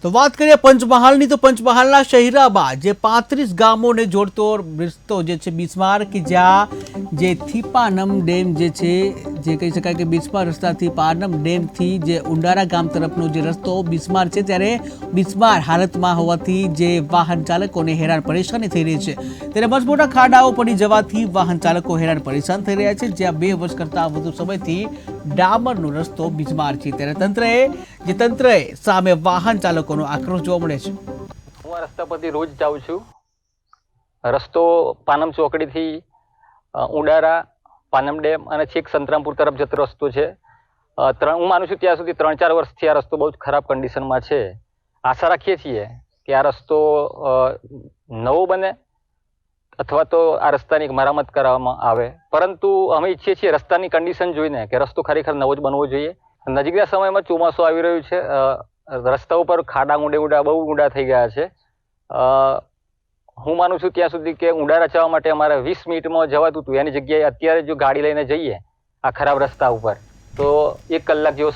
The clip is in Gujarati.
તો વાત કરીએ પંચમહાલની તો પંચમહાલના શહેરામાં જે 35 ગામોને જોડતો રસ્તો જે છે બિસ્માર કે જ્યાં જે થીપાનમ ડેમ જે છે જે કહી શકાય કે બિસ્માર રસ્તાથી પાનમ ડેમથી જે ઉંડારા ગામ તરફનો જે રસ્તો બિસ્માર છે ત્યારે બિસ્માર હાલતમાં હોવાથી જે વાહન ચાલકોને હેરાન પરેશાની થઈ રહી છે ત્યારે મજબૂતા ખાડાઓ પડી જવાથી વાહન ચાલકો હેરાન પરેશાન થઈ રહ્યા છે જ્યાં 2 વર્ષ કરતાં વધુ સમયથી ડામરનો રસ્તો બિસ્માર છે ત્યારે તંત્રએ સામે વાહન ચાલકોનો આક્રોશ જોવા મળે છે। હું આ રસ્તા પરથી રોજ જાઉં છું। રસ્તો પાનમ ચોકડીથી ઉડારા પાનમ ડેમ અને છેક સંતરામપુર તરફ જતો રસ્તો છે। હું માનું છું ત્યાં સુધી 3-4 વર્ષથી આ રસ્તો બહુ જ ખરાબ કન્ડિશનમાં છે। આશા રાખીએ છીએ કે આ રસ્તો નવો બને અથવા તો આ રસ્તાની મરામત કરવામાં આવે, પરંતુ અમે ઈચ્છીએ છીએ રસ્તાની કન્ડિશન જોઈને કે રસ્તો ખરેખર નવો જ બનવો જોઈએ। નજીકના સમયમાં ચોમાસું આવી રહ્યું છે, રસ્તા ઉપર ખાડા બહુ ઊંડા થઈ ગયા છે। હું માનું છું ત્યાં સુધી કે ઉંડારા જવા માટે અમારે 20 મિનિટમાં જવાતું હતું, એની જગ્યાએ અત્યારે જો ગાડી લઈને જઈએ આ ખરાબ રસ્તા ઉપર તો 1 કલાક જેવો